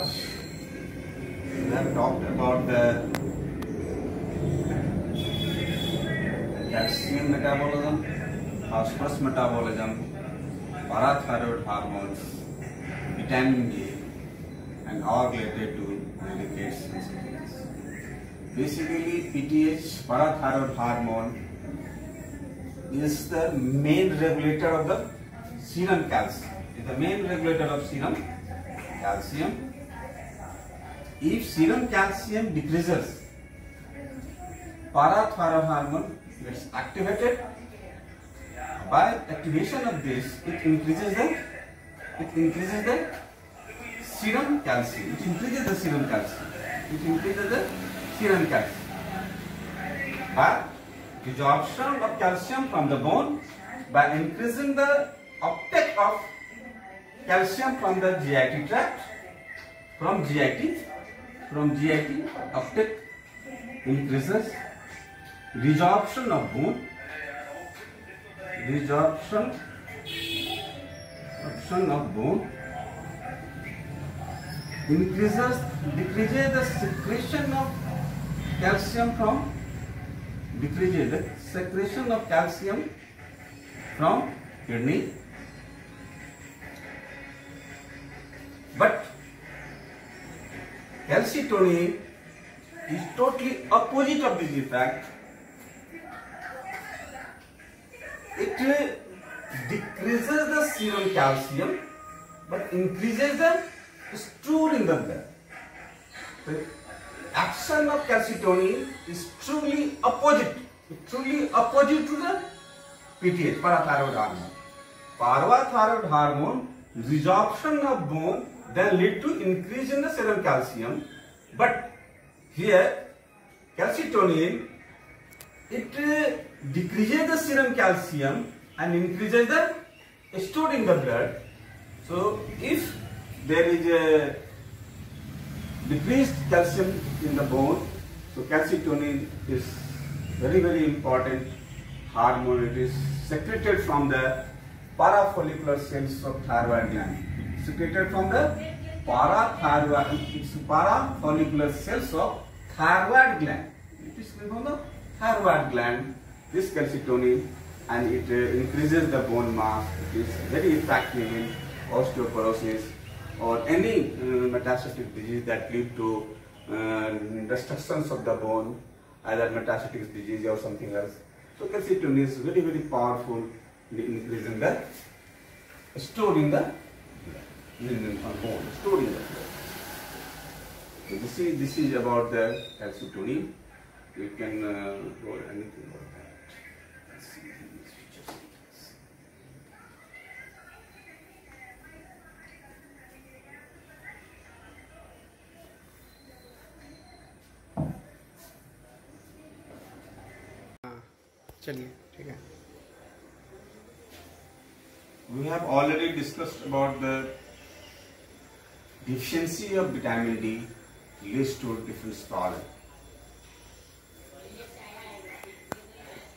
class, we have talked about the calcium metabolism, phosphorus metabolism, parathyroid hormones, vitamin D, and all related to medicates sensitivities. Basically, PTH, parathyroid hormone, is the main regulator of the serum calcium. Is the main regulator of serum calcium. If serum calcium decreases, parathyroid hormone gets activated. By activation of this, it increases the serum calcium. It increases the serum calcium. It increases the serum calcium. By resorption of calcium from the bone, by increasing the uptake of calcium from the GIT tract, from GIT uptake increases. Resorption of bone, decreases the secretion of calcium from kidney. But calcitonin is totally opposite of this effect. It decreases the serum calcium but increases the stool in the blood. The action of calcitonin is truly opposite. Truly opposite to the PTH, parathyroid hormone. Parathyroid hormone, resorption of bone, then lead to increase in the serum calcium. But here, calcitonin, it decreases the serum calcium and increases the stool in the blood. So, if there is a decreased calcium in the bone, so calcitonin is very, very important hormone. It is secreted from the parafollicular cells of thyroid gland. Secreted from the parafollicular cells of thyroid gland. It is from the thyroid gland, this calcitonin, and it increases the bone mass. It is very effective in osteoporosis or any metastatic disease that lead to destructions of the bone, either metastatic disease or something else. So calcitonin is very, very powerful in increasing the stored in the bone, stored in the blood. So this is about the calcitonin. You can go anything about that. Let's see these features. चलिए ठीक है. We have already discussed about the deficiency of vitamin D leads to different problems.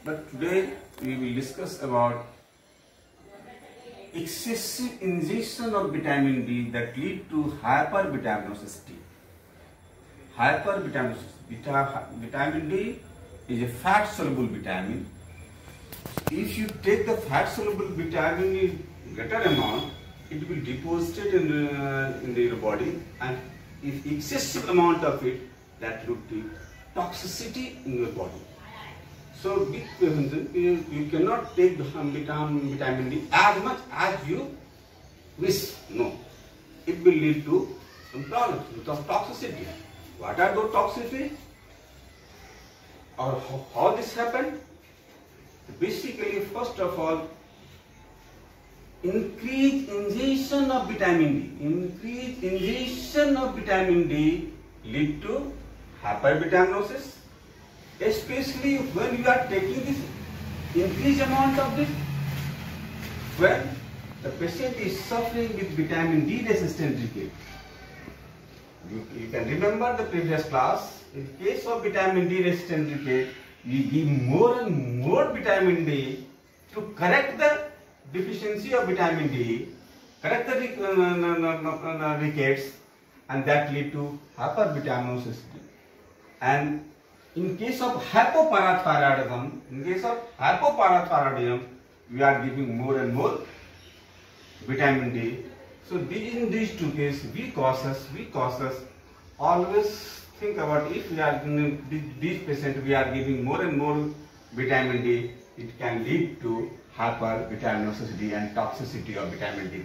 But today we will discuss about excessive ingestion of vitamin D that lead to hypervitaminosis D. Hypervitaminosis. Vitamin D is a fat-soluble vitamin. If you take the fat-soluble vitamin in greater amount, it will deposit in your body, and if excessive amount of it, that would be toxicity in your body. So, big prevention, you cannot take the vitamin D as much as you wish. No, it will lead to some problems, some toxicity. What are those toxicities? Or how this happened? Basically, first of all, increased ingestion of vitamin D. Increased ingestion of vitamin D lead to hypervitaminosis. Especially when you are taking this increased amount of this, when the patient is suffering with vitamin D resistant rickets. You can remember the previous class. In case of vitamin D resistant rickets, we give more and more vitamin D to correct the deficiency of vitamin D, correct the rickets, and that lead to hypervitaminosis D. And in case of hypoparathyroidism, we are giving more and more vitamin D. So in these two cases, we cautious. Always think about if we are in these patients, we are giving more and more vitamin D, it can lead to hypervitaminosis D and toxicity of vitamin D.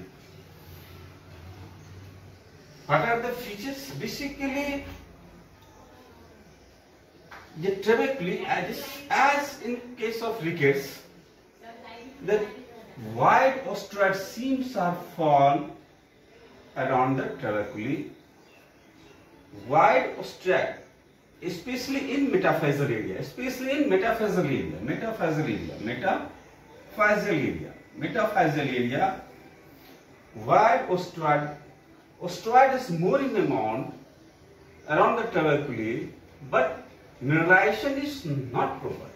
What are the features? Basically, typically, as in case of rickets, the white osteoid seams are formed around the trabeculae. White osteoid, especially in metaphyseal area, white osteoid is more in amount around the trabeculae, but mineralization is not proper.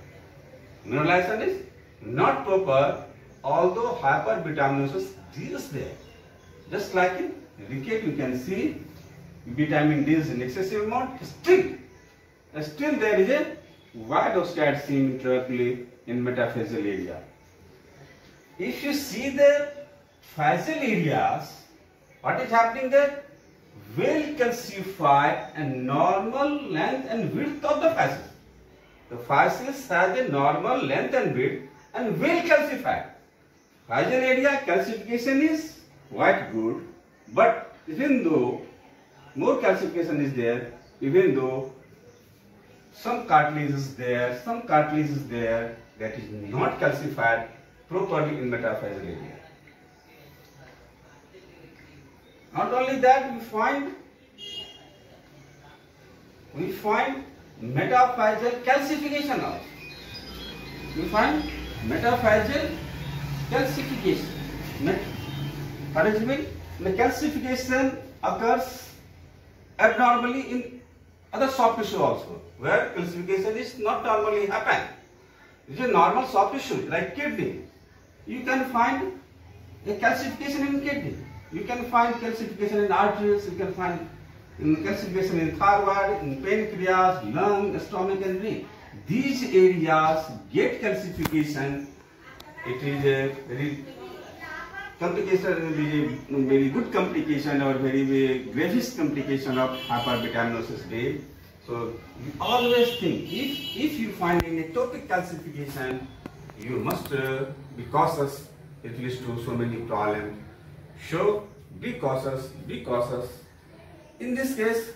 Although hypervitaminosis D is there. Just like in ricket, you can see vitamin D is in excessive amount. Still there is a white osteoid seam in trabeculae in metaphyseal area. If you see the physeal areas, what is happening there? Well calcified and normal length and width of the fasces. The fasces has a normal length and width and well calcified. Physeal area calcification is quite good, but even though more calcification is there, even though some cartilage is there, that is not calcified properly in metaphyseal area. Not only that, we find metaphyseal calcification also. What does it mean? The calcification occurs abnormally in other soft tissue also, where calcification is not normally happen. It is a normal soft tissue like kidney. You can find a calcification in kidney. You can find calcification in arteries. You can find calcification in thyroid, in pancreas, lung, stomach, and brain. These areas get calcification. It is a very good complication or very grievous complication of hypervitaminosis D. So we always think if you find an ectopic calcification, you must be cautious. It leads to so many problems. So be cautious. In this case,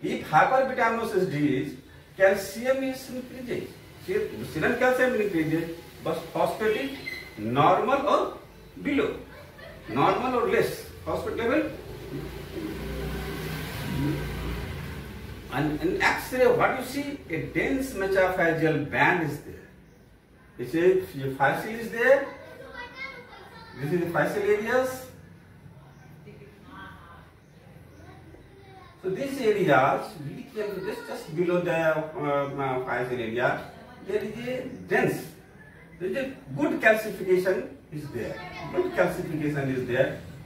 if hypervitaminosis D is, calcium is increased. Serum calcium increases, but phosphate is normal or below, normal or less, phosphate level. And in X-ray, what you see? A dense metaphyseal band is there. It's a fascia is there. This is the fascial areas. So these areas, just below the fascial area, there is a dense. There is a good calcification is there.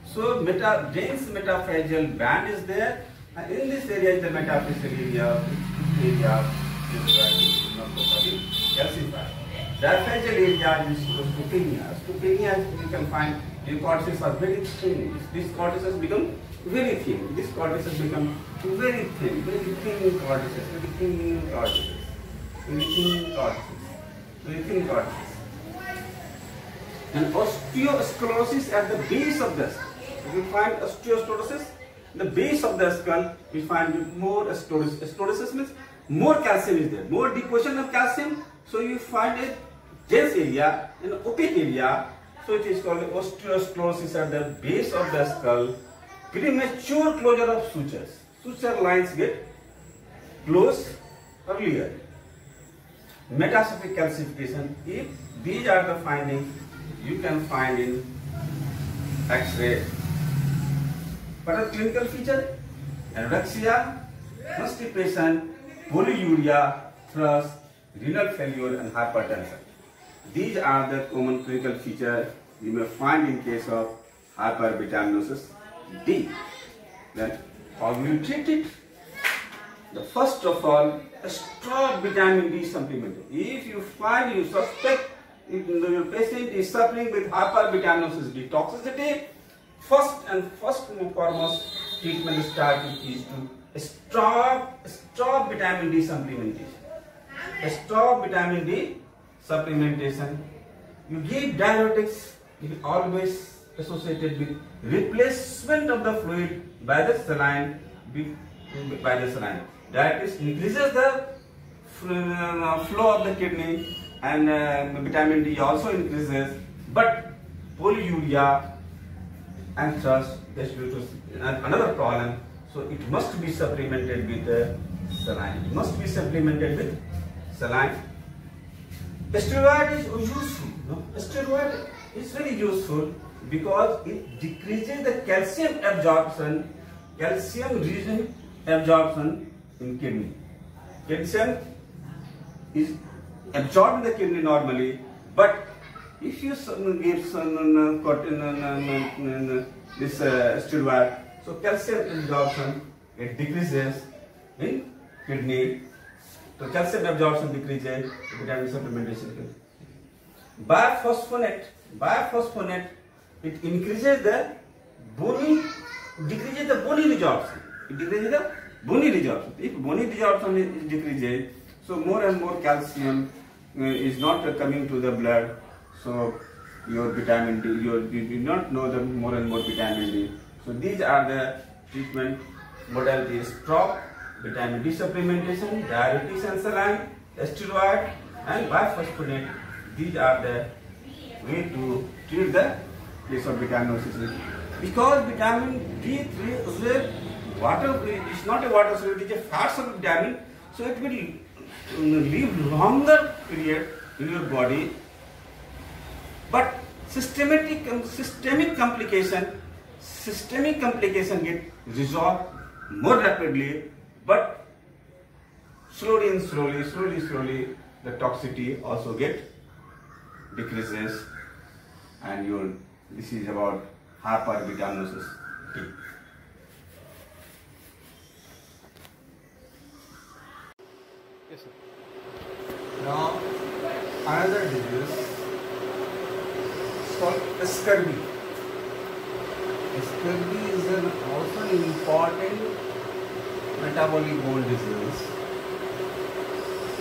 So dense metaphyseal band is there. And in this area is the metaphyseal area is not properly calcified. Diaphyseal area is osteopenia. Osteopenia, you can find the cortices are very thin. These cortices become very thin. These cortices become very thin cortices. And osteosclerosis at the base of the skull. You will find osteosclerosis. The base of the skull, we find more sclerosis. Sclerosis means more calcium is there, more deposition of calcium. So you find a dense area, an opaque area. So it is called osteosclerosis at the base of the skull. Premature closure of sutures. Suture lines get closed earlier. Metastatic calcification. If these are the findings, you can find in X-ray. What are clinical features? Anorexia, constipation, polyuria, thirst, renal failure, and hypertension. These are the common clinical features you may find in case of hypervitaminosis D. Then How will you treat it? The first of all, a strong vitamin D supplement. If you find, you suspect if your patient is suffering with hypervitaminosis detoxicity, first and foremost treatment strategy is to stop vitamin D supplementation. Stop vitamin D supplementation. You give diuretics, it is always associated with replacement of the fluid by the saline. Diuretics increases the flow of the kidney, and vitamin D also increases, but polyuria and thirst is due to another problem. So it must be supplemented with saline. It must be supplemented with saline. Steroid is useful. No? Steroid is very useful because it decreases the calcium absorption in kidney. Calcium is absorbed in the kidney normally, but if you give this steroid, so calcium absorption it decreases in kidney. So calcium absorption decreases, vitamin supplementation. Biphosphonate, it increases the bony, decreases the bony resorption. It decreases the bony resorption. If bony resorption is decreases, so more and more calcium is not coming to the blood. So your vitamin D, you do not know the more and more vitamin D. So these are the treatment modalities: stop vitamin D supplementation, diuretics and saline, steroid and biphosphonate. These are the way to treat the case of vitaminosis. Because vitamin D3 is a water, it's not a water soluble, it is a fat soluble vitamin, so it will live longer period in your body. But systemic complication get resolved more rapidly, but slowly, the toxicity also get decreases, and this is about hypervitaminosis D. Yes, sir. Now, another disease is called scurvy. Scurvy is also an important metabolic bone disease.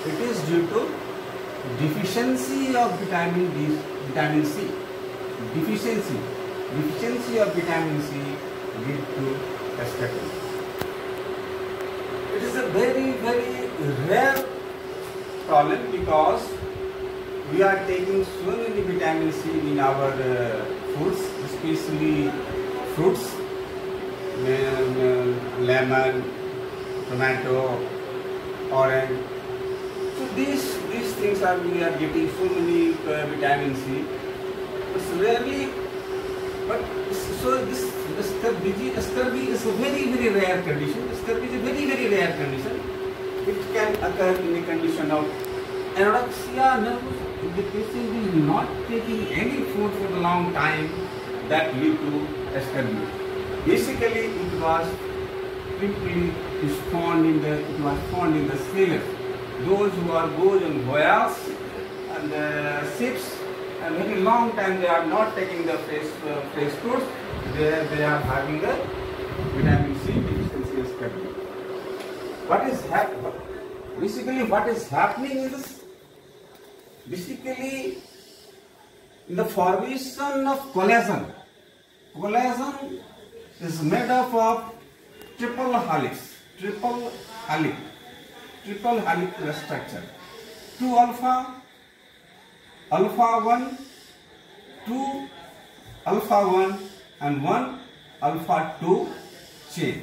It is due to deficiency of vitamin C. Deficiency of vitamin C lead to scurvy. It is a very, very rare problem because we are taking so many vitamin C in our foods, especially fruits, lemon, tomato, orange. So these things we are getting so many vitamin C. It's rarely, but so this scurvy is a very, very rare condition. Scurvy is a very, very rare condition. It can occur in the condition of anorexia nervosa. If the patient is not taking any food for a long time, that lead to scurvy. Basically, it was found in the sailors. Those who are goes on voyage and ships, and very long time they are not taking the fresh fruits. They are having the vitamin C deficiency scurvy. What is happening? Basically, what is happening is basically in the formation of collagen. Collagen is made up of triple helix structure. 2 alpha 1, 2 alpha 1 and 1 alpha 2 chain.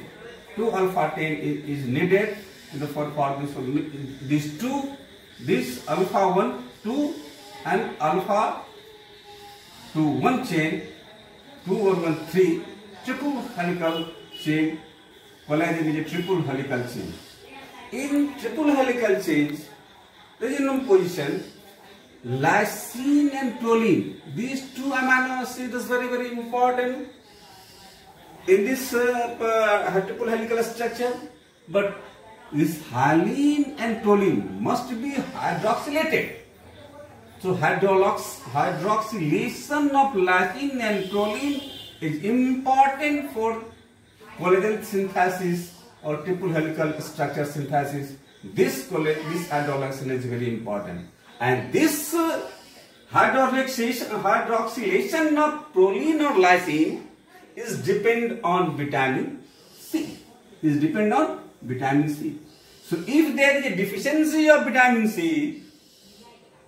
2 alpha 10 is needed for this this alpha 1, 2 and alpha 2 1 chain, 2 or 1 3 triple helical chain. Collagen is a triple helical chain. In triple helical chains, resonance position, lysine and proline, these two amino acids is very, very important. in this triple helical structure, but this halene and toluene must be hydroxylated. So hydroxylation of lysine and toluene is important for collagen synthesis or triple helical structure synthesis. This hydroxylation is very important, and this hydroxylation of proline or lysine is depend on vitamin C. So if there is a deficiency of vitamin C,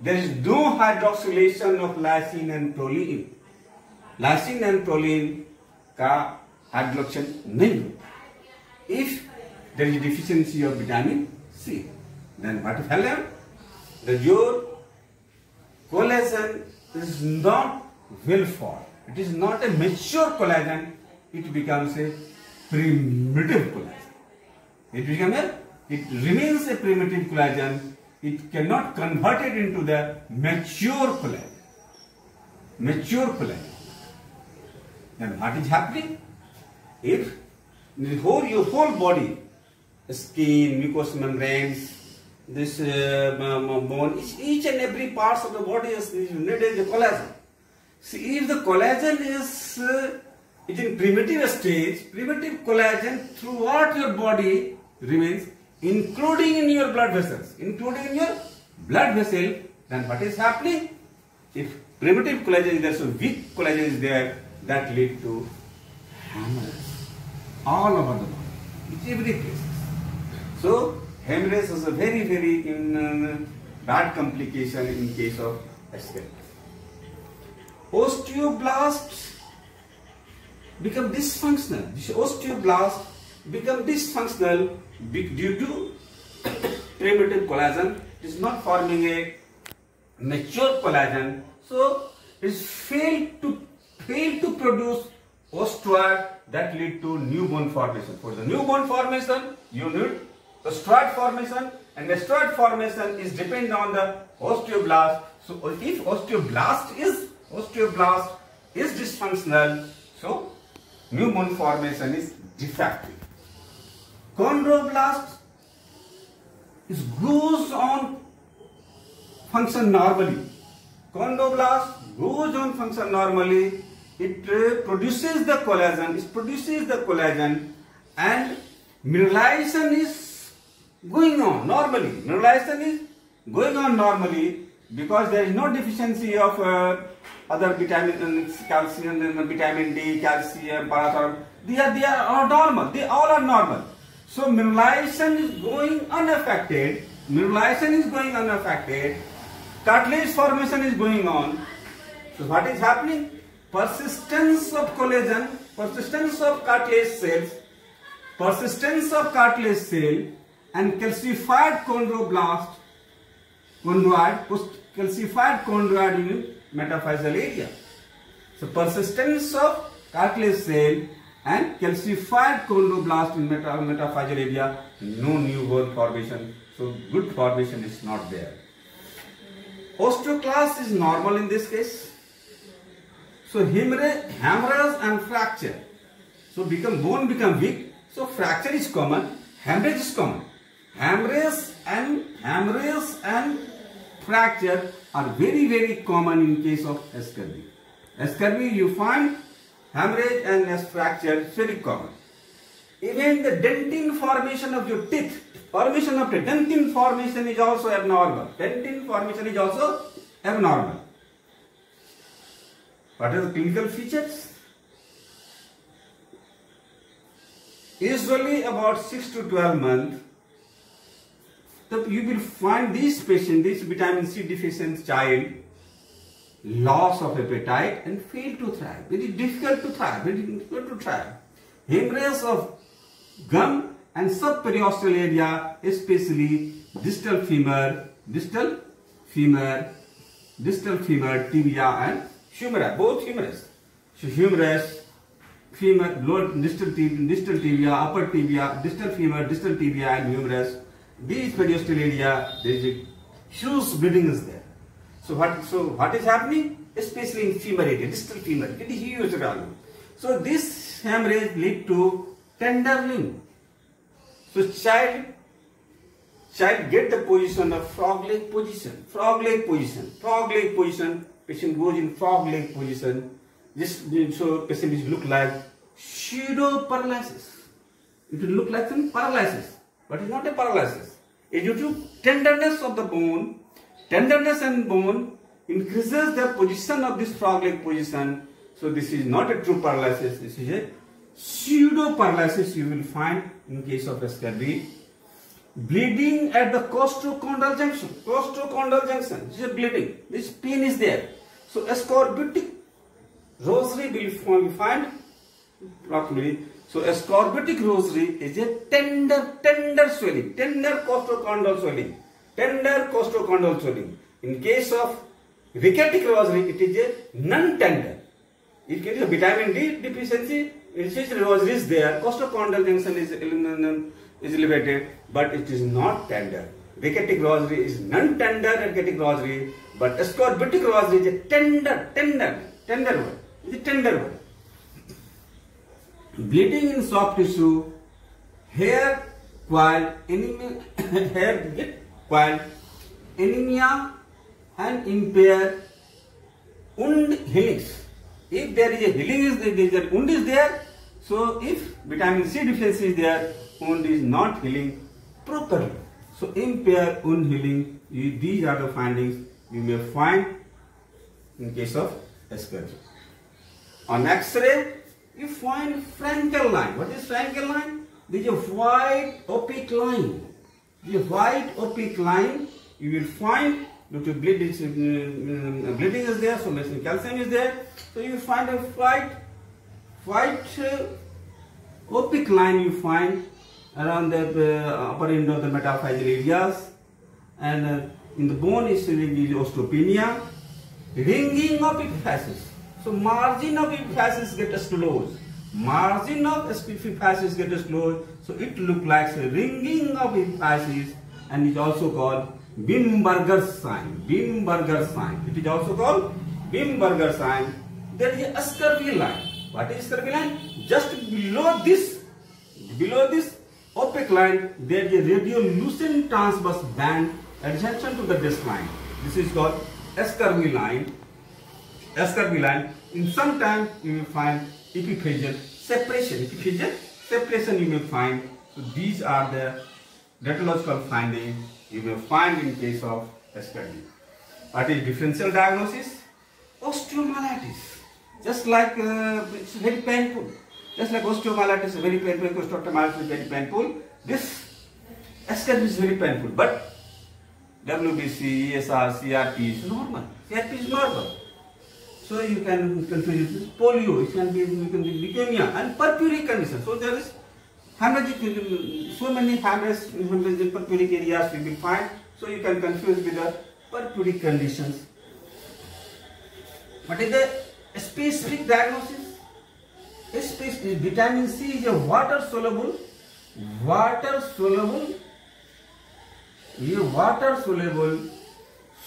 there is no hydroxylation of lysine and proline. Lysine and proline का hydroxylation नहीं होता. If there is a deficiency of vitamin C, then what will happen? That your collagen is not well formed. It is not a mature collagen. It becomes a primitive collagen. It remains a primitive collagen. It cannot convert it into the mature collagen. Then what is happening? If your whole body, skin, mucous membranes, this bone, each and every part of the body is needed the collagen. See, if the collagen is in primitive stage, primitive collagen throughout your body remains, including in your blood vessels. Then what is happening? If primitive collagen is there, so weak collagen is there, that lead to hemorrhage all over the body, in every place. So hemorrhage is a very, very bad complication in case of SKD. Osteoblasts become dysfunctional. Osteoblasts become dysfunctional due to primitive collagen. It is not forming a mature collagen, so it is failed to produce osteoid that lead to new bone formation. For the new bone formation, you need osteoid formation, and osteoid formation is dependent on the osteoblast. So if osteoblast is dysfunctional, so new bone formation is defective. Chondroblast goes on function normally. It produces the collagen, and mineralization is going on normally. Because there is no deficiency of other vitamins, calcium, vitamin D, calcium, parathormone. They are all normal. They all are normal. So mineralization is going unaffected. Cartilage formation is going on. So what is happening? Persistence of collagen, persistence of cartilage cells, and calcified chondroid in metaphyseal area. So persistence of cartilage cell and calcified chondroblast in metaphyseal area, no new bone formation. So good formation is not there. Osteoclast is normal in this case. So hemorrhage and fracture. So bone become weak. So fracture is common. Hemorrhage is common. Hemorrhage and fracture are very, very common in case of scurvy. Scurvy, you find hemorrhage and fracture very common. Even the dentin formation of your teeth, dentin formation is also abnormal. What are the clinical features? Usually about 6 to 12 months, you will find this patient, this vitamin C deficient child, loss of appetite and fail to thrive. Very difficult to thrive. Hemorrhage of gum and subperiosteal area, especially distal femur, tibia and humera, both humerus. So humerus, femur, lower distal tibia, upper tibia, distal femur, distal tibia and humerus. These periosteal area, there is a huge bleeding is there. So what is happening? Especially in femur area, distal femur, it is huge value. So this this hemorrhage lead to tender limb. So child get the position of frog leg position. Frog leg position. Frog leg position. Patient goes in frog leg position. This so patient is look like pseudo paralysis. It will look like some paralysis, but it's not a paralysis. It's due to tenderness of the bone. Tenderness and bone increases the position of this frog leg position. So this is not a true paralysis. This is a pseudo paralysis you will find in case of scurvy. Bleeding at the costochondral junction. Costochondral junction. This is bleeding. This pain is there. So ascorbitic rosary will find properly. So ascorbitic rosary is a tender swelling. Tender costochondral swelling. Tender costochondral swelling. In case of rickety rosary, it is a non-tender. It can be a vitamin D deficiency. In which rosary is there. Costochondral junction is elevated, but it is not tender. Rickety rosary is non-tender rickety rosary, but ascorbitic rosary is a tender one. It is a tender one. Bleeding in soft tissue, hair coil, anemia, and impair wound healings. If there is a healing, wound is there. So if vitamin C deficiency is there, wound is not healing properly. So impair wound healing. These are the findings you may find in case of scurvy. On X-ray, you find Frankel line. What is Frankel line? This is a white opaque line. The white opaque line you will find due to bleeding is there, so missing calcium is there. So you find a white opaque line you find around the upper end of the metaphyseal areas, and in the bone is osteopenia, ringing of epiphysis. So margin of epiphysis gets closed. Margin of epiphysis gets closed. So it looks like a ringing of epiphysis, and is also called Wimberger sign. Wimberger sign. It is also called Wimberger sign. There is a scurvy line. What is scurvy line? Just below this opaque line, there is a radiolucent transverse band adjacent to the disc line. This is called scurvy line. Scurvy line. In some time you will find epiphyseal separation. Epiphyseal separation you may find. So these are the radiological findings you may find in case of scurvy. What is differential diagnosis? Osteomyelitis. Just like it's very painful. Just like osteomyelitis is very painful, osteomyelitis is very painful. This scurvy is very painful, but WBC, ESR, CRP is normal. CRP is normal. So you can confuse it with polio, it can be leukemia and purpuric condition. So there is hemorrhagic, so many hemorrhages in purpuric areas you will find. So you can confuse with the purpuric conditions. What is the specific diagnosis? Vitamin C is a water soluble.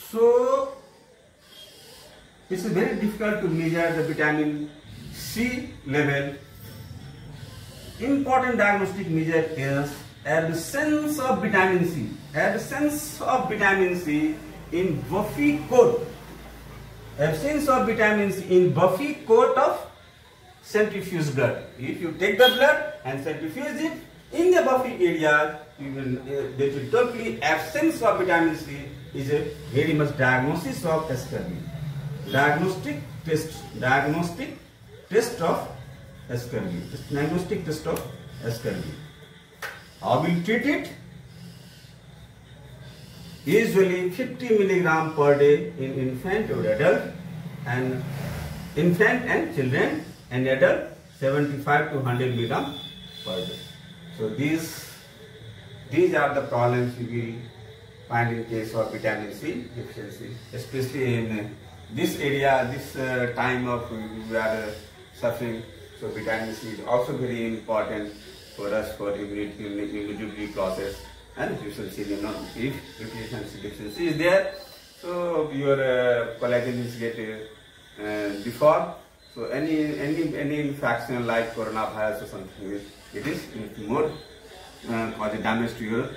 So it's very difficult to measure the vitamin C level. Important diagnostic measure is absence of vitamin C. Absence of vitamin C in buffy coat. Absence of vitamin C in buffy coat of centrifuge blood. If you take the blood and centrifuge it in the buffy area, you will there will totally absence of vitamin C is a very much diagnosis of scurvy. Diagnostic test of scurvy. Diagnostic test of scurvy. How will you treat it? Usually 50 milligram per day in infant or adult, and infant and children, and adult 75 to 100 milligram per day. So these are the problems you will find in case of vitamin C deficiency, especially in this area, this time of we are suffering. So vitamin C is also very important for us for immunity process. And you should see, if vitamin C deficiency is there, so your collagen is get deformed, So any infection like coronavirus or something, it is more cause damage to your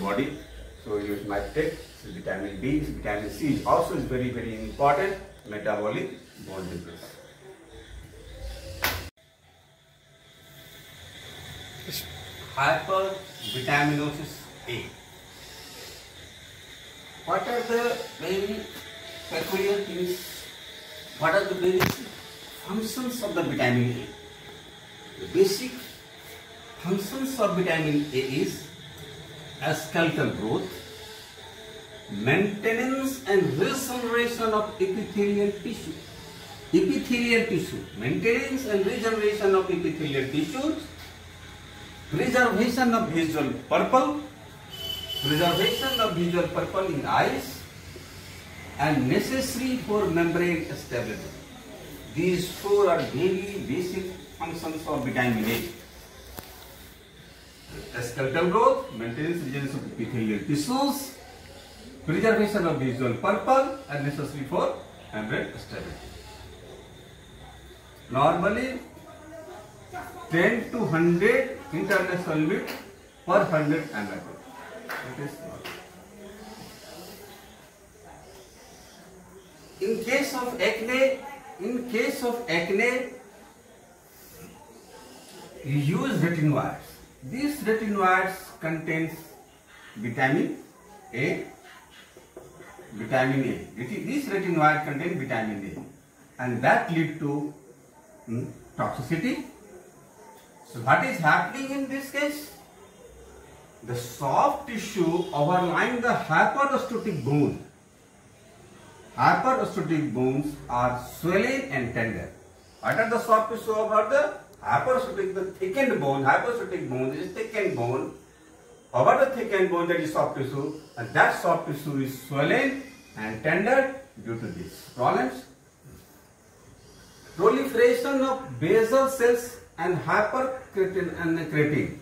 body. So you might take vitamin D, vitamin C also is very important metabolic bone disease. Hypervitaminosis A. What are the very peculiar things? What are the basic functions of the vitamin A? The basic functions of vitamin A is skeletal growth, maintenance and regeneration of epithelial tissue. Maintenance and regeneration of epithelial tissues, preservation of visual purple in eyes, and necessary for membrane stability. These four are very basic functions of vitamin A. Skeletal growth, maintenance and regeneration of epithelial tissues, preservation of visual purple, and necessary for membrane stability. Normally 10 to 100 international unit per 100 ml. It is not. In case of acne, you use retinoids. These retinoids contains vitamin A. This retinoid contains vitamin A, and that lead to toxicity. So what is happening in this case? The soft tissue overlying the hyperostotic bone. Hyperostotic bones are swollen and tender. What are the soft tissue over the hyperostotic? The thickened bone. Hyperostotic bone is thickened bone. Over the thickened bone there is soft tissue, and that soft tissue is swollen and tender due to these problems. Proliferation of basal cells and hyperkeratin.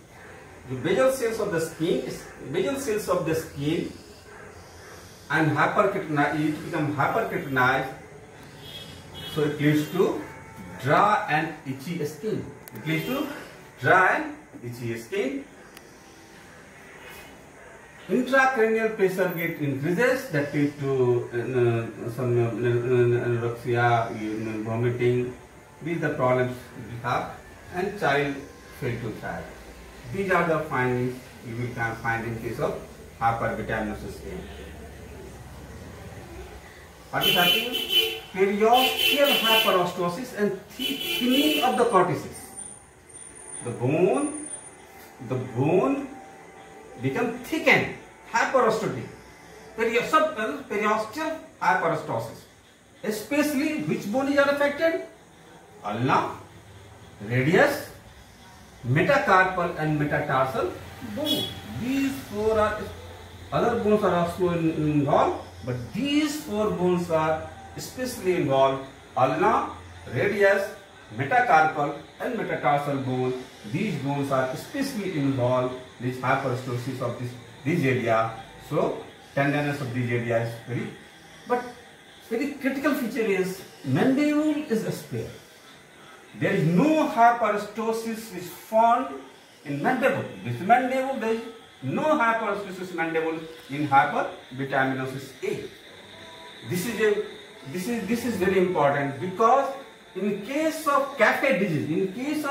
The basal cells of the skin and become hyperkeratinized, so it leads to dry and itchy skin. Intracranial pressure get increases, that leads to some anorexia, vomiting. These are the problems we have, and child fail to thrive. These are the findings you will find in case of hypervitaminosis A. What is happening? Periosteal hyperostosis and thickening of the cortices. The bone become thickened, hyperostotic. Periosteal hyperostosis. Especially which bone is affected? Ulna, radius, metacarpal and metatarsal bone. These four are, other bones are also involved, but these four bones are especially involved. Ulna, radius, metacarpal and metatarsal bone. These bones are especially involved in this hyperostosis of this area. So tenderness of this area is very critical feature is mandible is spared. There is no hyperostosis is found in mandible. This mandible, there is no hyperostosis mandible in hypervitaminosis A. This is very important, because in case of Caffey disease,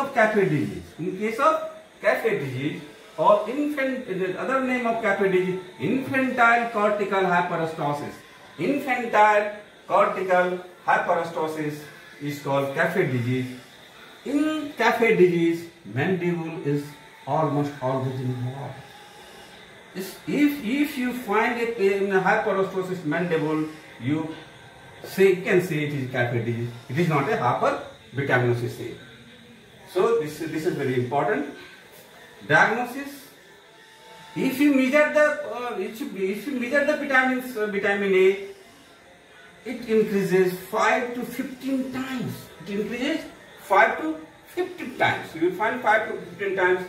or the other name of Caffey disease, infantile cortical hyperostosis. Infantile cortical hyperostosis is called Caffey disease. In Caffey disease, mandible is almost always involved. If you find it in a hyperostosis mandible, you can say it is Caffey disease. It is not a hypervitaminosis A. So this is very important. Diagnosis: if you measure the vitamin A, it increases 5 to 15 times. You will find 5 to 15 times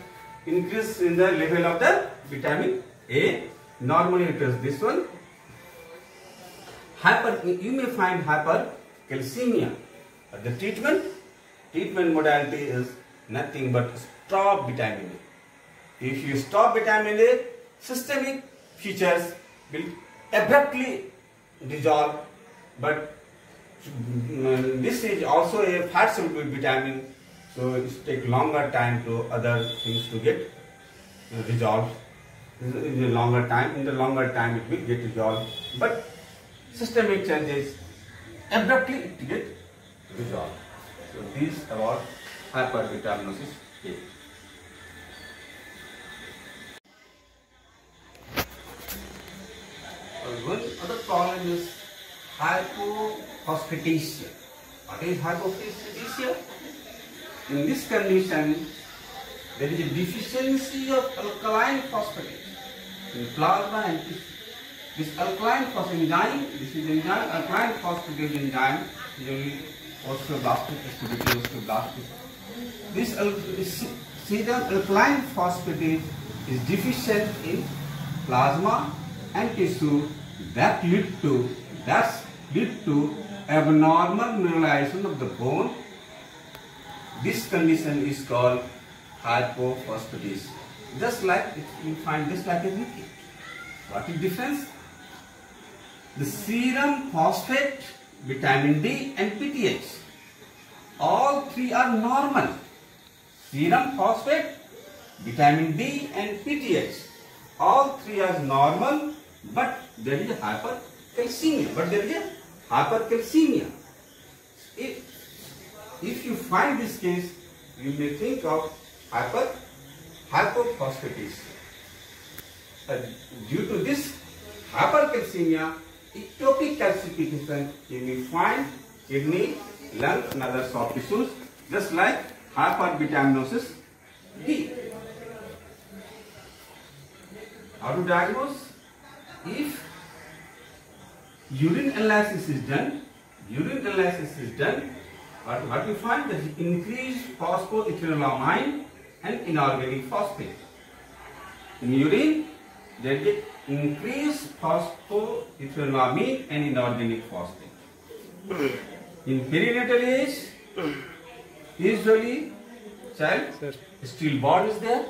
increase in the level of the vitamin A. Normally it is this one. You may find hypercalcemia. The treatment modality is nothing but stop vitamin A. If you stop vitamin A, systemic features will abruptly dissolve, but this is also a fat soluble vitamin, so it takes longer time to other things to get resolved. In the longer time it will get resolved, but systemic changes abruptly it get resolved. So these about hypervitaminosis A. One other problem is hypophosphatasia. What is hypophosphatasia? In this condition, there is a deficiency of alkaline phosphatase in plasma and tissue. This alkaline phosphatase alkaline phosphatase enzyme is osteoblastic activity, osteoblastic. This serum alkaline phosphatase is deficient in plasma and tissue that lead to abnormal mineralization of the bone. This condition is called hypophosphatemia. Just like you find this like a liquid. What is the difference? The serum phosphate, vitamin D and PTH, all three are normal. Serum phosphate, vitamin D and PTH, all three are normal, but there is a hypercalcemia. If you find this case, you may think of hypophosphatemia. Due to this hypercalcemia, ectopic calcification, you may find kidney, lung and other soft tissues, just like hypervitaminosis D. How to diagnose? If urine analysis is done, what you find is increased phosphoethanolamine and inorganic phosphate. In urine, there is increased phosphoethanolamine and inorganic phosphate. In perinatal age, usually child stillborn is there.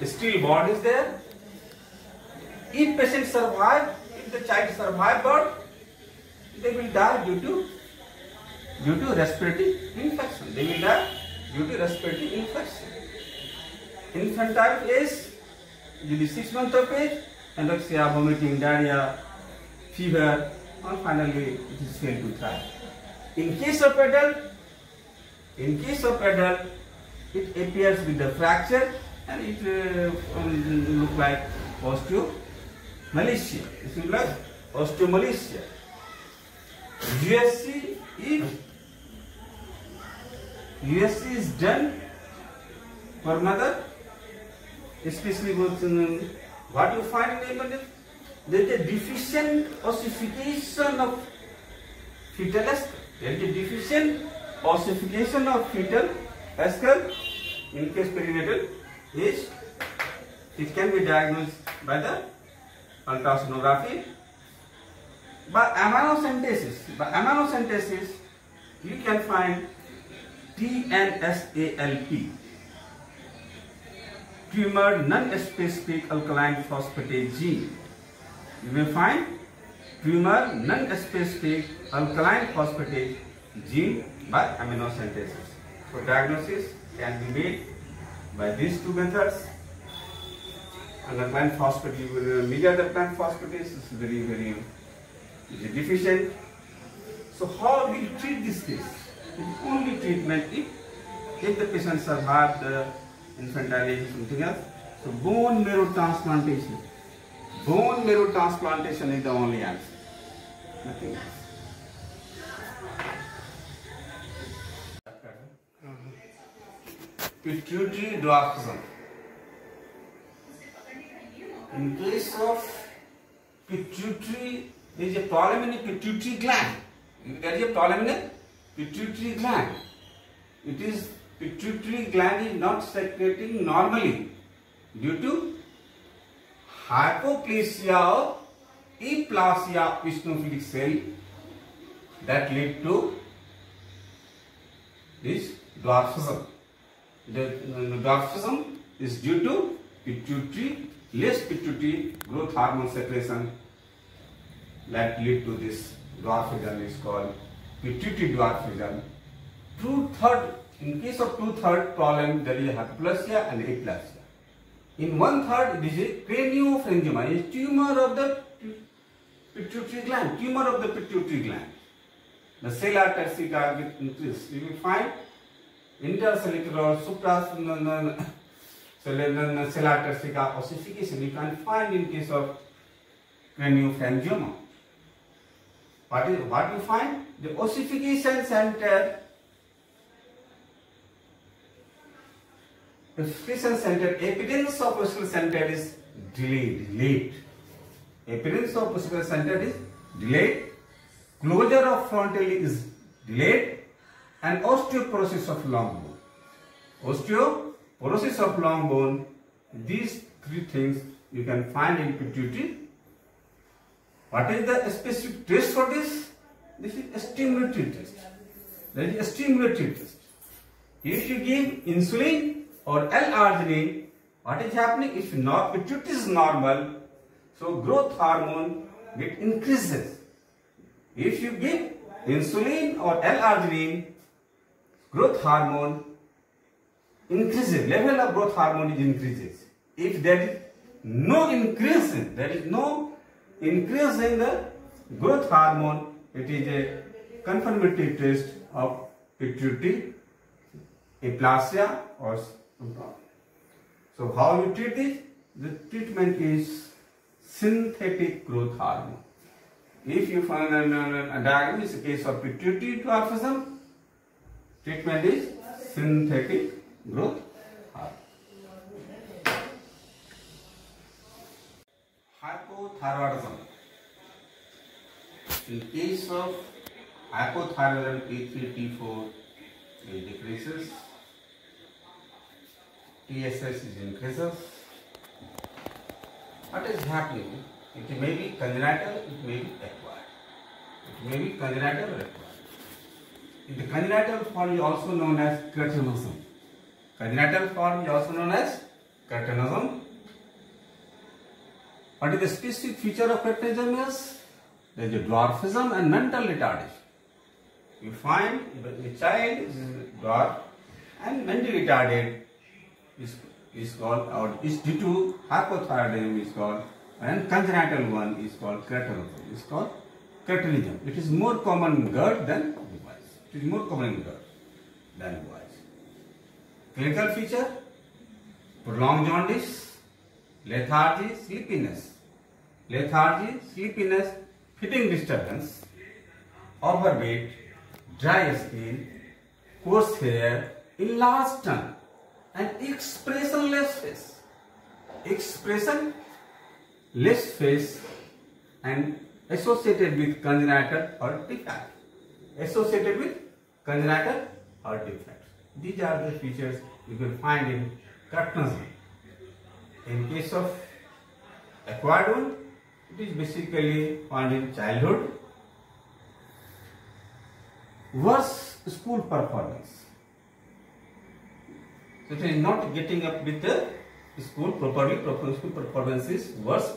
Stillborn is there. If patient survive, if the child survive birth, they will die due to respiratory infection. Infantile age, usually 6 months of age, anorexia, vomiting, diarrhea, fever, and finally it is failed to thrive. In case of adult, it appears with the fracture and it look like osteomalacia. It looks like osteomalacia. USC is done for mother, especially what you find in the there is a deficient ossification of fetal eschar. There is a deficient ossification of fetal eschar. In case perinatal age, it can be diagnosed by the ultrasonography. By amniocentesis, you can find TNSALP, tumor non-specific alkaline phosphatase gene. You may find tumor non-specific alkaline phosphatase gene by amniocentesis. So diagnosis can be made by these two methods. Alkaline phosphatase, medial alkaline phosphatase is very deficient. So how do you treat this case? The only treatment if the patient survived the infantile age or something else. So bone marrow transplantation. Bone marrow transplantation is the only answer. Nothing else. Pituitary dwarfism. In case of pituitary, there is a problem in the pituitary gland. There is a problem in the pituitary gland. Pituitary gland is not secreting normally due to hypoplasia or aplasia of eosinophilic cell that lead to this dwarfism. The dwarfism is due to less pituitary growth hormone secretion that lead to this dwarfism is called pituitary dwarfism. In case of 2/3 problem, there is hypoplasia and aplasia. In 1/3, it is a craniopharyngioma, a tumor of the pituitary gland. The cell arteriosa get increased. You will find intercellular or supracellular cell arteriosa ossification. You can find in case of craniopharyngioma. What you find? The ossification center. Appearance of ossification center is delayed. Appearance of ossification center is delayed. Closure of frontally is delayed, and osteoporosis of long bone. Osteoporosis of long bone. These three things you can find in pituitary. What is the specific test for this? This is a stimulatory test. That is a stimulatory test. If you give insulin or L-arginine, what is happening? If pituitary is normal, so growth hormone get increases. If you give insulin or L-arginine, growth hormone increases. Level of growth hormone is increases. If there is no increase in the growth hormone, it is a confirmatory test of pituitary aplasia or. So how you treat this? The treatment is synthetic growth hormone. If you find a diagnosis in case of pituitary dwarfism, treatment is synthetic growth hormone. Hypothyroidism. In case of hypothyroidism, T3, T4 it decreases, TSS is increases. What is happening? It may be congenital, it may be acquired. It may be congenital or acquired. In the congenital form is also known as cretinism. Congenital form is also known as cretinism. What is the specific feature of cretinism is? There is a dwarfism and mental retardation. You find the child is dwarf and mentally retarded is called, or is due to hypothyroidism is called, and congenital one is called cretinism. Is called cretinism. It is more common in girls than boys. It is more common in girls than boys. Clinical feature: prolonged jaundice, lethargy, sleepiness, feeding disturbance, overweight, dry skin, coarse hair, enlarged tongue, and expressionless face, and associated with congenital heart defect. These are the features you will find in cretinism. In case of acquired one, it is basically found in childhood. Worse school performance. So it is not getting up with the school properly. School performance is worst.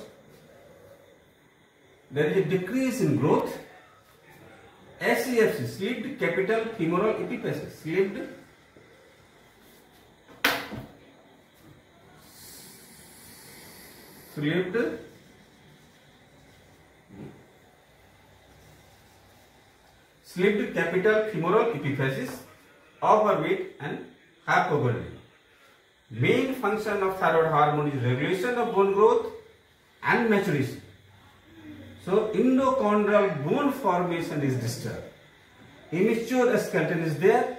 There is a decrease in growth. SCFC, slipped capital femoral epiphysis, slipped capital femoral epiphysis, overweight and hypoglycemia. Main function of thyroid hormone is regulation of bone growth and maturation. So endochondral bone formation is disturbed. Immature skeleton is there.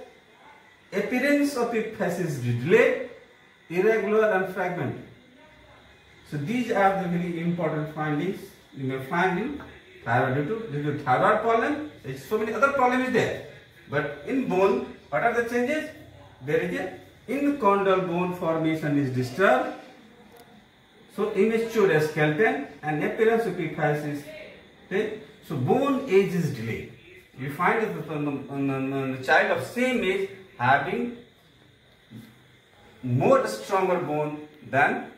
Appearance of epiphysis is delayed, irregular and fragmented. So these are the very important findings you may find in thyroid. Due to thyroid problem, so many other problems there. But in bone, what are the changes? There is a endochondral bone formation is disturbed. So immature skeleton and appearance of epiphysis. Okay? So bone age is delayed. You find it on the child of same age having more stronger bone than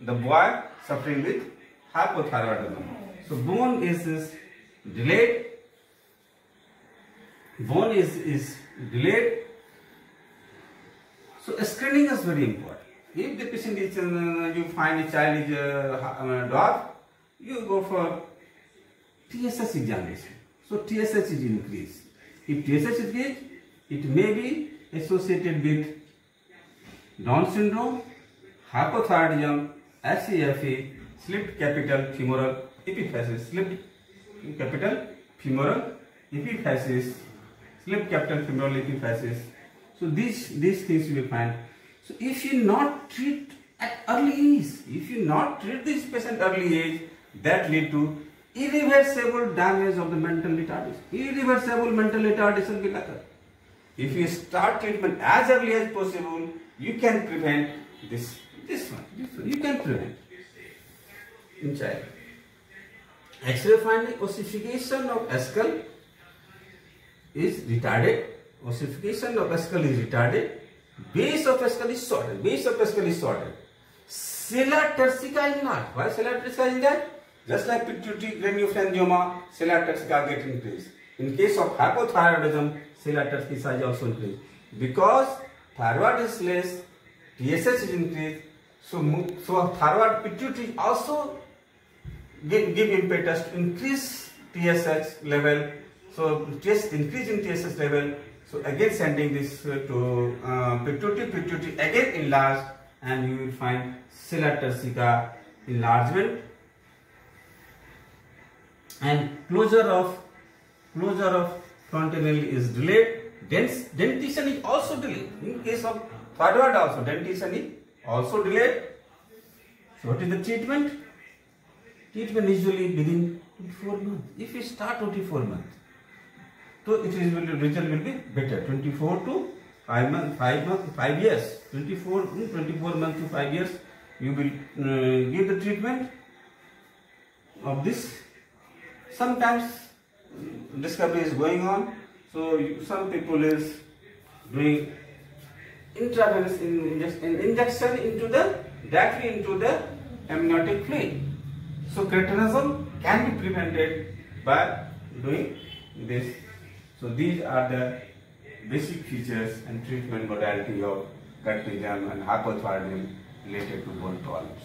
the boy suffering with hypothyroidism. So bone is delayed. Bone is delayed. So screening is very important. If the patient is, you find a child is dwarf, you go for TSH examination. So TSH is increased. If TSH is increased, it may be associated with Down syndrome, hypothyroidism, SCFE, slipped capital femoral epiphysis, slipped capital femoral epiphysis, slipped capital femoral epiphysis. So these things you will find. So if you not treat at early age, if you not treat this patient early age, that lead to irreversible damage of the mental retardation. Irreversible mental retardation will occur. If you start treatment as early as possible, you can prevent this one. You can prevent in child. X-ray finding ossification of skull is retarded. Ossification of skull is retarded. Base of skull is shorted. Base of skull is shorted. Sella turcica is not. Why sella turcica is that? Just like pituitary granulopharyngioma, sella turcica get increased. In case of hypothyroidism, sella turcica is also increased. Because thyroid is less, TSH is increased, so thyroid pituitary also give impetus to increase TSH level. So just increase in TSH level. So again sending this to pituitary again enlarged, and you will find sella turcica enlargement, and closure of frontal is delayed. Dentition is also delayed. In case of thyroid also, dentition is also delayed. So what is the treatment? Treatment usually within 24 months. If you start 24 months, so result will be better. 24 to 5 years. 24 months to 5 years, you will give the treatment of this. Sometimes discovery is going on. So some people is doing intravenous injection directly into the amniotic fluid. So cretinism can be prevented by doing this. So these are the basic features and treatment modality of cretinism and hypothyroidism related to bone problems.